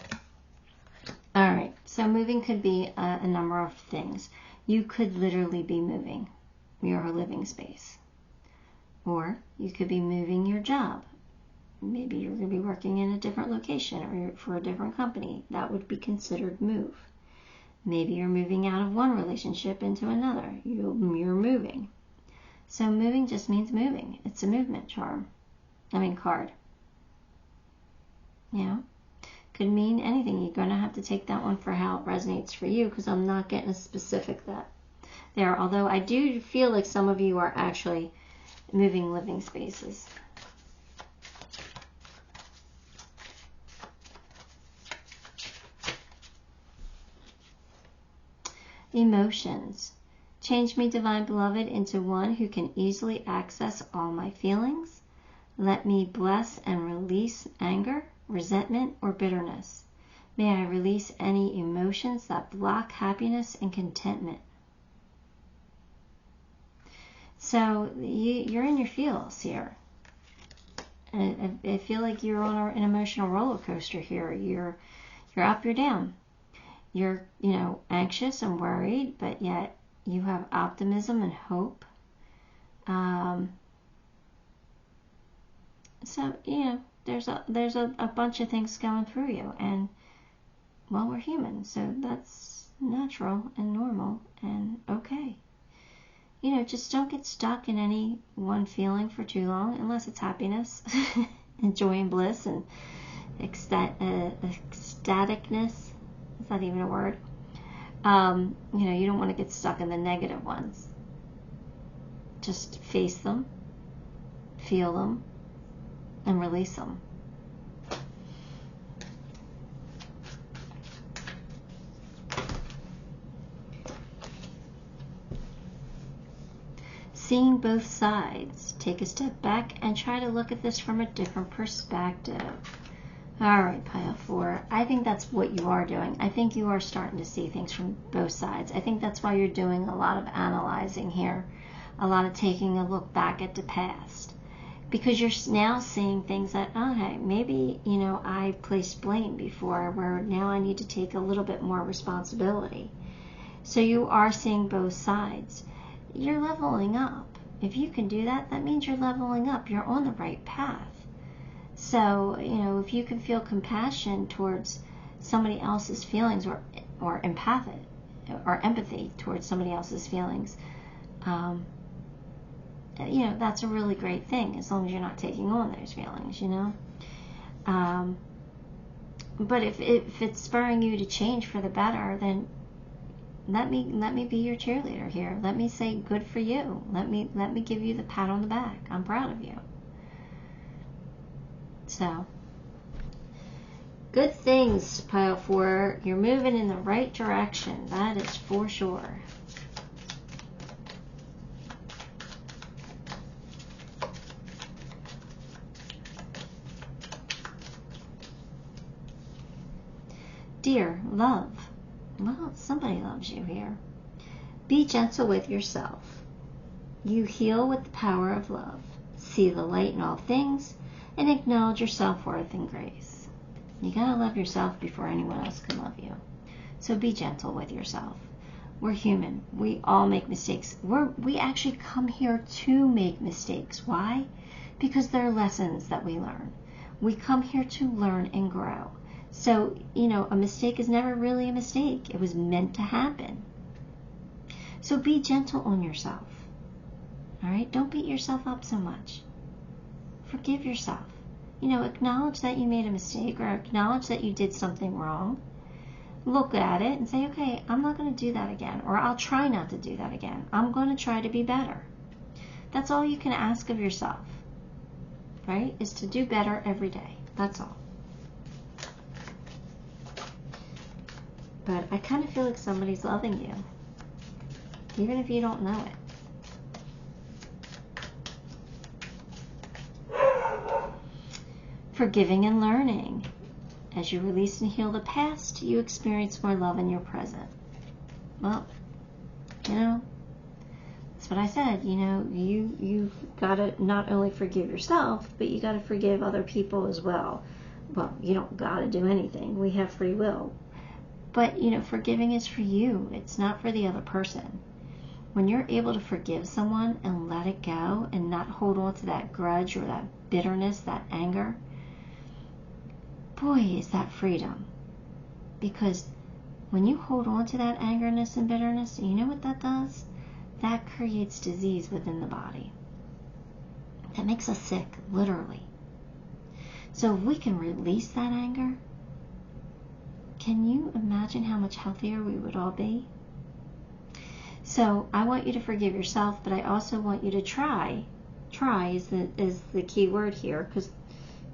All right, so moving could be a number of things. You could literally be moving your living space, or you could be moving your job. Maybe you're going to be working in a different location or for a different company. That would be considered move. Maybe you're moving out of one relationship into another. You're moving. So moving just means moving. It's a movement card. You know, could mean anything. You're going to have to take that one for how it resonates for you, because I'm not getting a specific that there. Although I do feel like some of you are actually moving living spaces. Emotions. Change me, Divine Beloved, into one who can easily access all my feelings. Let me bless and release anger, resentment, or bitterness. May I release any emotions that block happiness and contentment. So you're in your feels here. And I feel like you're on an emotional roller coaster here. You're up, you're down. You're, anxious and worried, but yet you have optimism and hope. So, there's a bunch of things going through you. And, well, we're human, so that's natural and normal and okay. Just don't get stuck in any one feeling for too long, unless it's happiness and joy and bliss and ecstaticness. Is that even a word? You don't want to get stuck in the negative ones. Just face them, feel them, and release them. seeing both sides. Take a step back and try to look at this from a different perspective. All right, pile 4. I think that's what you are doing. I think you are starting to see things from both sides. I think that's why you're doing a lot of analyzing here, a lot of taking a look back at the past. Because you're now seeing things that, okay, maybe, you know, I placed blame before, where now I need to take a little bit more responsibility. So you are seeing both sides. You're leveling up. If you can do that, that means you're leveling up. You're on the right path. So, you know, if you can feel compassion towards somebody else's feelings, or empathy towards somebody else's feelings, you know, that's a really great thing, as long as you're not taking on those feelings, you know. But if it's spurring you to change for the better, then let me be your cheerleader here. Let me say good for you. Let me give you the pat on the back. I'm proud of you. So, good things, pile 4. You're moving in the right direction. That is for sure. Dear love, well, somebody loves you here. Be gentle with yourself. You heal with the power of love. See the light in all things and acknowledge your self-worth and grace. You gotta love yourself before anyone else can love you. So be gentle with yourself. We're human. We all make mistakes. We actually come here to make mistakes. Why? Because they're lessons that we learn. We come here to learn and grow. So, you know, a mistake is never really a mistake. It was meant to happen. So be gentle on yourself. All right? Don't beat yourself up so much. Forgive yourself. You know, acknowledge that you made a mistake, or acknowledge that you did something wrong. Look at it and say, okay, I'm not going to do that again, or I'll try not to do that again. I'm going to try to be better. That's all you can ask of yourself, right? Is to do better every day. That's all. But I kind of feel like somebody's loving you, even if you don't know it. Forgiving and learning. As you release and heal the past, you experience more love in your present. Well, you know, that's what I said. You know, you gotta not only forgive yourself, but you gotta forgive other people as well. Well, you don't gotta do anything. We have free will. But, you know, forgiving is for you. It's not for the other person. When you're able to forgive someone and let it go and not hold on to that grudge or that bitterness, that anger, boy, is that freedom. Because when you hold on to that angerness and bitterness, you know what that does? That creates disease within the body. That makes us sick, literally. So if we can release that anger, can you imagine how much healthier we would all be? So I want you to forgive yourself, but I also want you to try. Try is the key word here, because,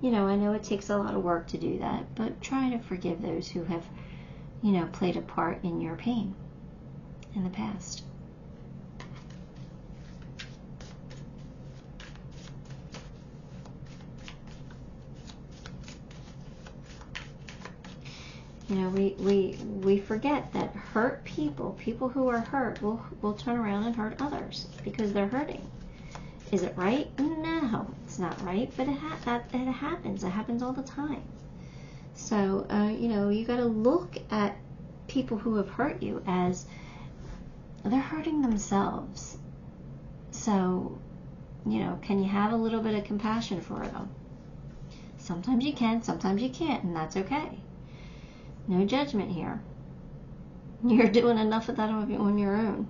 you know, I know it takes a lot of work to do that, but try to forgive those who have, you know, played a part in your pain in the past. You know, we forget that hurt people who are hurt will turn around and hurt others because they're hurting. Is it right? No, it's not right, but it happens. It happens all the time. So, you know, you got to look at people who have hurt you as they're hurting themselves. So, you know, can you have a little bit of compassion for them? Sometimes you can, sometimes you can't, and that's okay. No judgment here. You're doing enough of that on your own.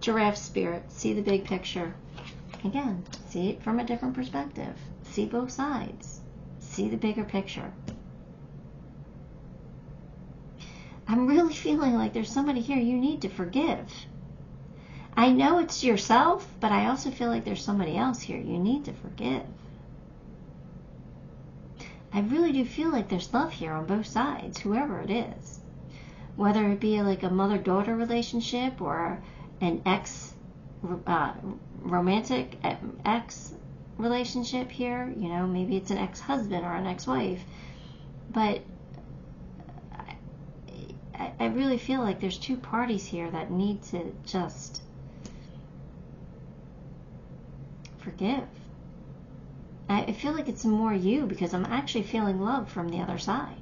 Giraffe spirit, see the big picture. Again, see it from a different perspective. See both sides. See the bigger picture. I'm really feeling like there's somebody here you need to forgive. I know it's yourself, but I also feel like there's somebody else here you need to forgive. I really do feel like there's love here on both sides, whoever it is. Whether it be like a mother-daughter relationship or an ex romantic ex relationship here. You know, maybe it's an ex-husband or an ex-wife. But I really feel like there's two parties here that need to just forgive. I feel like it's more you, because I'm actually feeling love from the other side.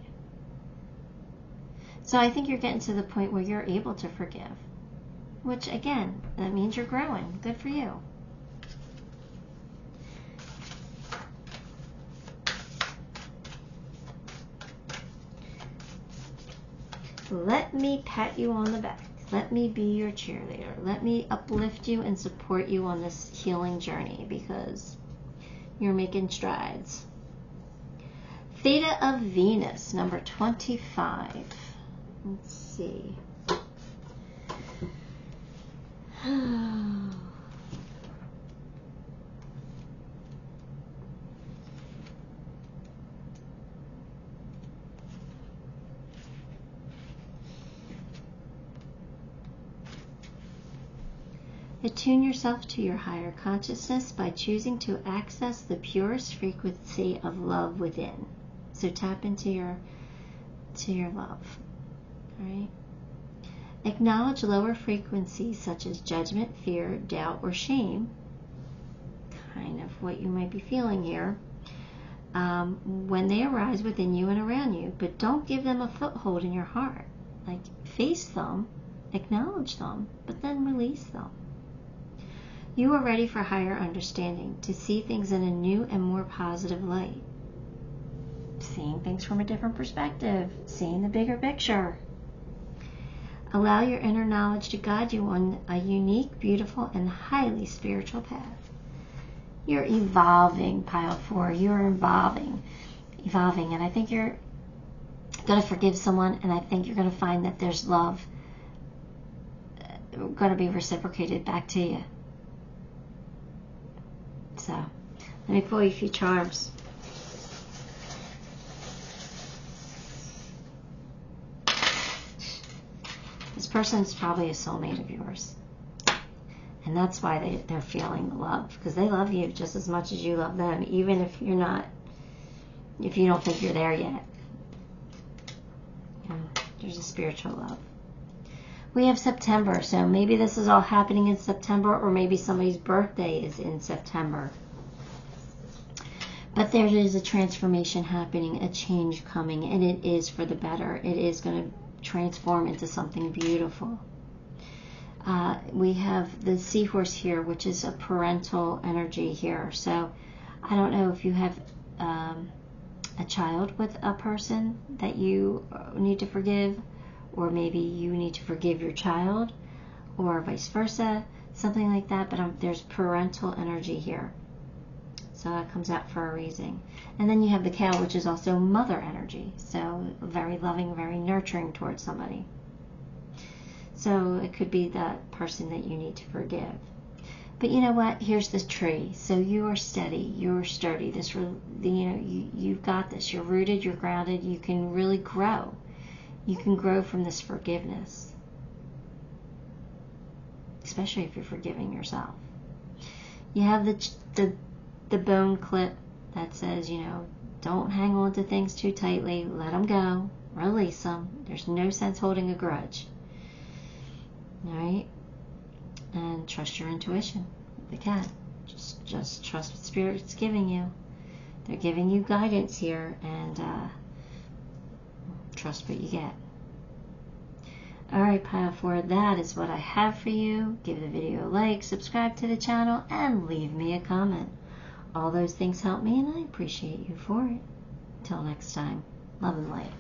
So I think you're getting to the point where you're able to forgive. Which, again, that means you're growing. Good for you. Let me pat you on the back. Let me be your cheerleader. Let me uplift you and support you on this healing journey, because you're making strides. Theta of Venus, number 25. Let's see. Attune yourself to your higher consciousness by choosing to access the purest frequency of love within. So tap into your love. All right? Acknowledge lower frequencies such as judgment, fear, doubt, or shame. Kind of what you might be feeling here. When they arise within you and around you, but don't give them a foothold in your heart. Like, face them, acknowledge them, but then release them. You are ready for higher understanding, to see things in a new and more positive light. Seeing things from a different perspective, seeing the bigger picture. Allow your inner knowledge to guide you on a unique, beautiful, and highly spiritual path. You're evolving, Pile 4. You're evolving. And I think you're going to forgive someone, and I think you're going to find that there's love going to be reciprocated back to you. So, let me pull you a few charms. This person's probably a soulmate of yours. And that's why they're feeling the love. Because they love you just as much as you love them. Even if you're not, if you don't think you're there yet. Yeah, there's a spiritual love. We have September, so maybe this is all happening in September, or maybe somebody's birthday is in September. But there is a transformation happening, a change coming, and it is for the better. It is going to transform into something beautiful. We have the seahorse here, which is a parental energy here. So I don't know if you have a child with a person that you need to forgive, or maybe you need to forgive your child, or vice versa, something like that. But there's parental energy here. So that comes out for a reason. And then you have the cow, which is also mother energy. So very loving, very nurturing towards somebody. So it could be that person that you need to forgive. But you know what? Here's the tree. So you are steady. You're sturdy. You've got this. You're rooted. You're grounded. You can really grow. You can grow from this forgiveness. Especially if you're forgiving yourself. You have the bone clip that says, don't hang on to things too tightly. Let them go. Release them. There's no sense holding a grudge. All right? And trust your intuition. The cat. Just trust what Spirit's giving you. They're giving you guidance here, and trust what you get. All right, Pile 4, that is what I have for you. Give the video a like, subscribe to the channel, and leave me a comment. All those things help me, and I appreciate you for it. Until next time, love and light.